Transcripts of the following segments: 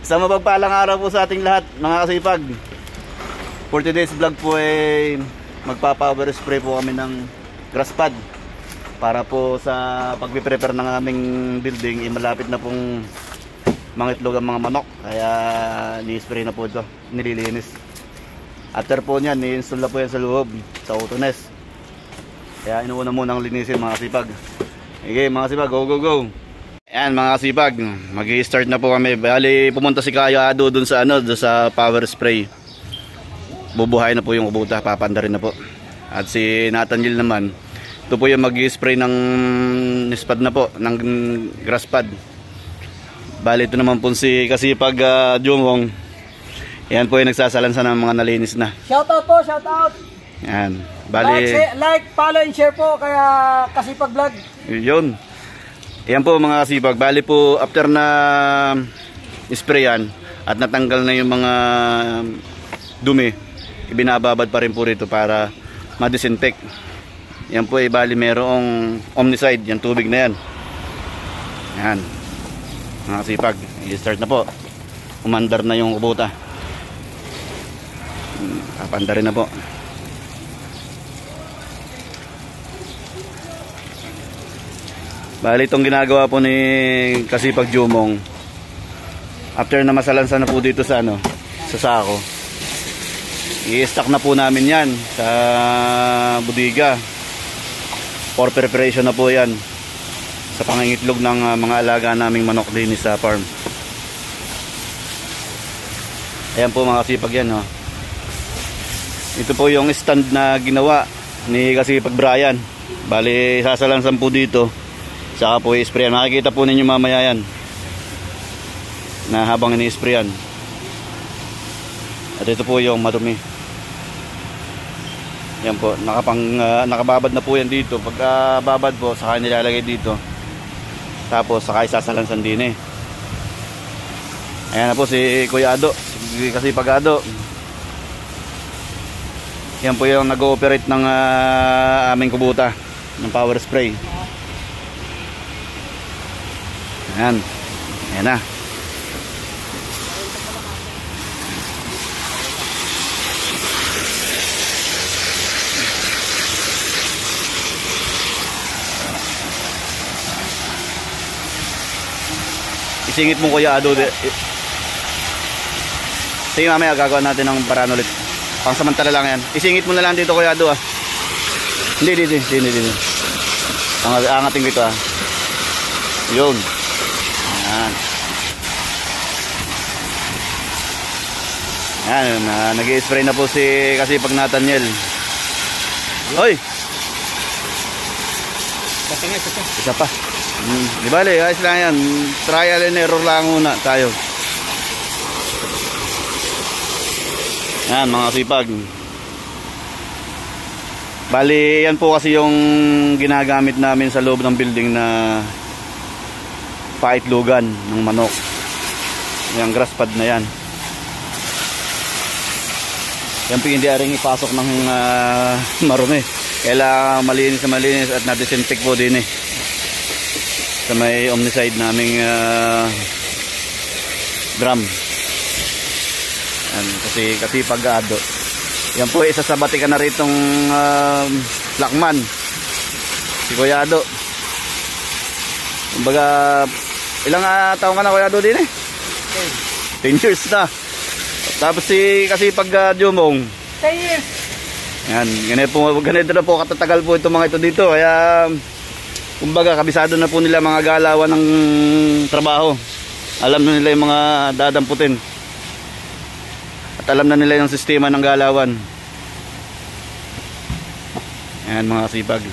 Sa mapagpalang araw po sa ating lahat, mga kasipag. For today's vlog po ay magpa-power spray po kami ng grass pad para po sa pagpiprepare ng aming building, malapit na pong mangitlog ang mga manok. Kaya ni-spray na po ito, nililinis. After po niyan, ni-install na po yan sa loob, sa auto-nest. Kaya inuuna muna ang linisin, mga kasipag. Okay, mga kasipag, go go go. Ayan mga kasipag, mag-i-start na po kami. Bali, pumunta si Kaya Ado dun sa doon sa power spray. Bubuhay na po yung kubuta, papandarin na po. At si Nathaniel naman, ito po yung mag-i-spray ng nispad na po, ng grass pad. Bali, ito naman po si Kasipag Jumong. Ayan po yung nagsasalansa ng mga nalinis na. Shoutout po, shoutout. Ayan, bali like, follow and share po kaya Kasipag Vlog. Yun. Ayan po mga kasipag, bali po after na sprayan at natanggal na yung mga dumi, ibinababad pa rin po rito para ma-disinfect. Yan po ay bali merong omnicide, yung tubig na yan. Yan mga kasipag, i-start na po. Umandar na yung kubuta, kapanda rin na po. Bali itong ginagawa po ni Kasipag Jumong, after na masalansan na po dito sa sa sako, i-stack na po namin yan sa budiga for preparation na po yan sa pangingitlog ng mga alaga naming manok din sa farm. Ayan po mga kasipag yan, Ito po yung stand na ginawa ni Kasipag Brian. Bali sasalansan po dito, saka po i-sprayan. Makikita po ninyo mamaya yan na habang ini-sprayan. At ito po yung madumi. Yan po, nakababad na po yan dito. Pagka babad po, saka nilalagay dito. Tapos saka isasalansan din Ayan na po si Kuya Ado, si Kasipag Ado. Yan po yung nag-ooperate ng aming kubuta ng power spray. Ayan, ayan na. Isingit mo Kuya Ado. Sige, mamaya gagawa natin ng paraan ulit. Pangsamantala lang yan. Isingit mo na lang dito Kuya Ado Hindi. Angatin ko ito Yun. Ayan. Ayan, nag-i-spray na po si Kasipag Nathaniel. Hoy! Isa pa. Di bale, ayos lang yan. Trial and error lang muna tayo. Ayan mga kasipag. Bali, yan po kasi yung ginagamit namin sa loob ng building na paitlugan ng manok. Yung grass pad na yan. Yan po hindi aring ipasok ng marumi. Kailangan malinis at na-disinfect po din sa may omnicide naming drum. Yan, kasi Kasipag Ado. Yan po isa sa batikan na ritong lakman, si Kuya Ado. Kumbaga, ilang taon ka na Kuya Ado din 10 years na. Tapos si Kasipag Jumong 10 years. Yan, ganito na po katatagal po itong mga ito dito. Kaya kumbaga kabisado na po nila mga galawan ng trabaho. Alam na nila yung mga dadamputin. At alam na nila yung sistema ng galawan. Yan mga kasipag.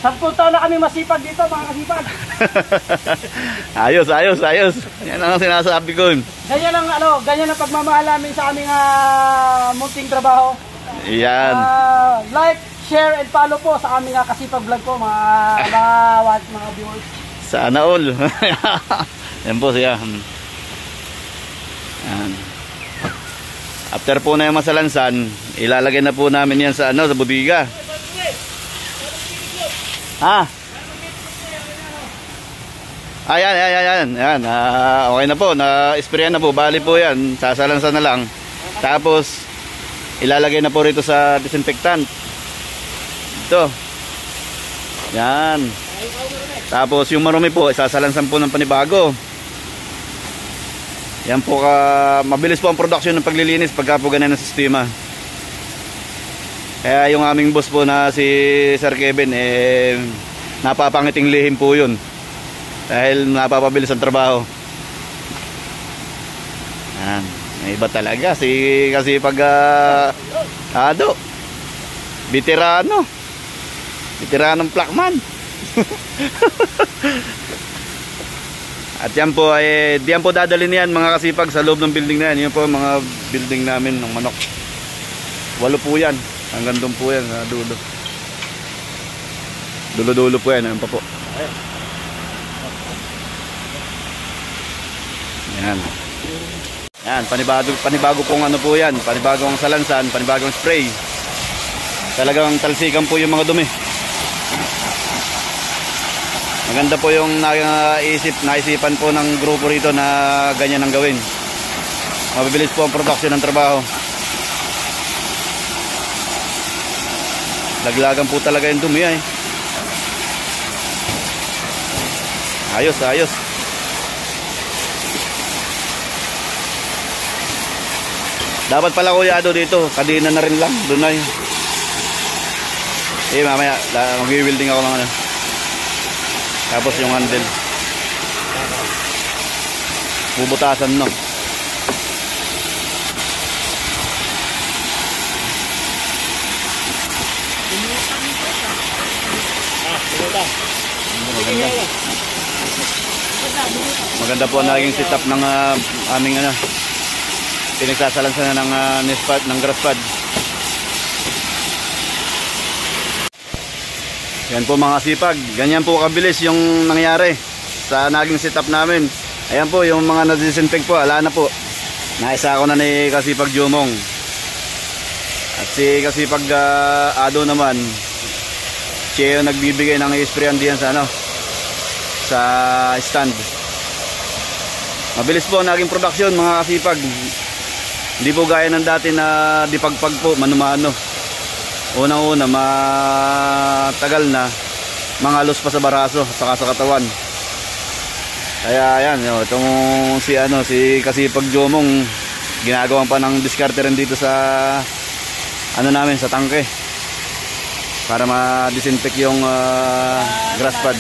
Sampung taon na kami masipag dito mga kasipag. Ayos. Yan ang sinasabi ko. Ganyan ang pagmamahal namin sa aming munting trabaho. Yan. Like, share and follow po sa aming Kasipag Vlog po mga viewers. Sana all. Yan po siya. Yan. After po na yung masalansan, ilalagay na po namin yan sa sa budiga. Ha? Ayan. Okay na po, na-sprayan na po. Bali po yan, sasalansan na lang. Tapos, ilalagay na po rito sa disinfectant. Ito. Yan. Tapos yung marumi po, isasalansan po ng panibago. Yan po, mabilis po ang production ng paglilinis pagka po ganyan ang sistema. Kaya yung aming boss po na si Sir Kevin, napapangiting lihim po yun. Dahil napapabilis ang trabaho. Yan. May iba talaga. Kasi pag Ado, Veteranong Plakman. At yan po diyan po dadalhin yan mga kasipag sa loob ng building na yan. Yun po mga building namin ng manok. 8 po yan. Hanggang doon po yan sa dulo. Dulo po yan. Ayan pa po. Yan. Yan, panibago pong ano po yan. Panibagong salansan, panibagong spray. Talagang talsikan po yung mga dumi. Maganda po yung naisipan po ng grupo rito na ganyan ang gawin. Mabibilis po ang production ng trabaho. Laglagan po talaga yung dumi eh. Ayos. Dapat pala Kuya Ado dito, kadina na rin lang, dunay. Mamaya mag-wielding ako lang. Tapos yung handle. Bubutasan no. Maganda po ang naging setup ng aming pinagsasalansan ng grass pad. Yan po mga sipag, ganyan po kabilis yung nangyari sa naging setup namin. Ayan po yung mga nadisinfect po, ala na po. Naisa ko na ni Kasipag Jumong. At si Kasipag Ado naman, siya yung nagbibigay ng sprayan diyan sa stand. Mabilis po ang naging production mga kasipag. Hindi po gaya ng dati na dipagpag po, mano-mano. Unang-una, matagal na, mangalos pa sa baraso, saka sa katawan. Kaya yan, itong si Kasipag Jomong, ginagawan pa ng diskarte rin dito sa namin, sa tangke. Para ma-disinfect yung grass pad.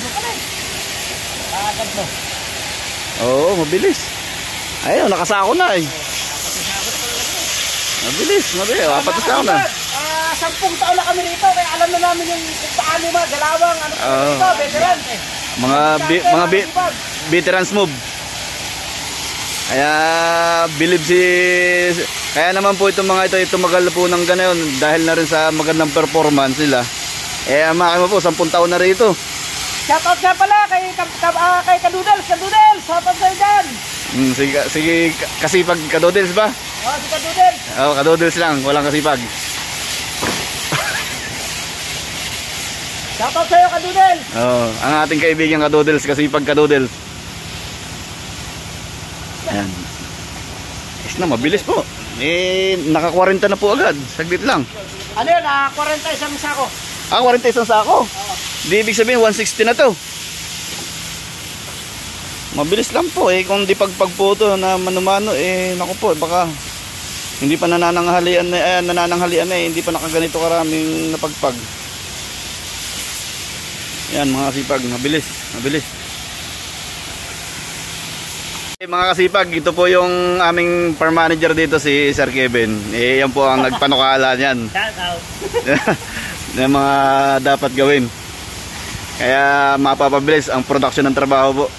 Oo, mabilis. Ayun, nakasako na eh. Mabilis. Apat na ako na. 10 taon na kami rito, kaya alam na namin yung kung paano galawang, dito, veteran. Mga veterans move. Kaya kaya naman po itong mga ito tumagal po ng ganoon dahil na rin sa magandang performance nila. Makakaya mo po 10 taon na rito. Shoutout nga pala kay Kadudels, shoutout sa'yo dyan. Sige, Kasipag Kadudels ba? Oo, si Kadudels. Oo, Kadudels lang, walang Kasipag. Shoutout sa'yo Kadudels. Oo, ang ating kaibigan Kadudels, Kasipag Kadudels. Ayan. Mabilis po. Naka-40 na po agad, saglit lang. Ano yun, 40 isang sako. 40 isang sako? Oo. Di ibig sabihin 160 na to. Mabilis lang po kung di pagpag po to na mano-mano naku po, baka hindi pa nanananghalian hindi pa nakaganito karaming napagpag. Yan mga kasipag, mabilis. Mga kasipag, ito po yung aming farm manager dito, si Sir Kevin. Yan po ang nagpanukala niyan. Na mga dapat gawin. Kaya mapapabilis ang production ng trabaho po.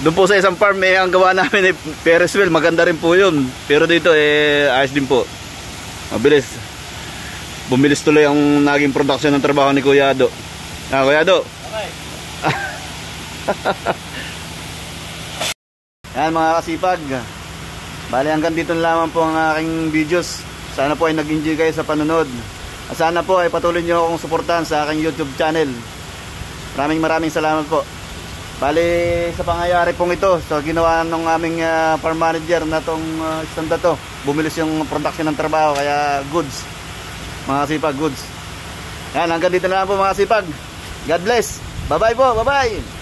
Doon po sa isang farm ang gawa namin Ferris wheel, maganda rin po yun. Pero dito ayos din po. Mabilis. Bumilis tuloy ang naging production ng trabaho ni Kuya Ado. Kuya Ado. Okay. Yan mga kasipag. Bali hanggang dito lamang po ang aking videos. Sana po ay nag-enjoy kayo sa panonood. At sana po ay patuloy nyo akong suportahan sa aking YouTube channel. Maraming salamat po. Bali, sa pangyayari pong ito, so ginawa ng aming farm manager na tong stand na to, bumilis yung production ng trabaho, kaya goods, mga sipag, goods. Yan, hanggang dito na lang po mga sipag. God bless. Bye bye po, bye bye.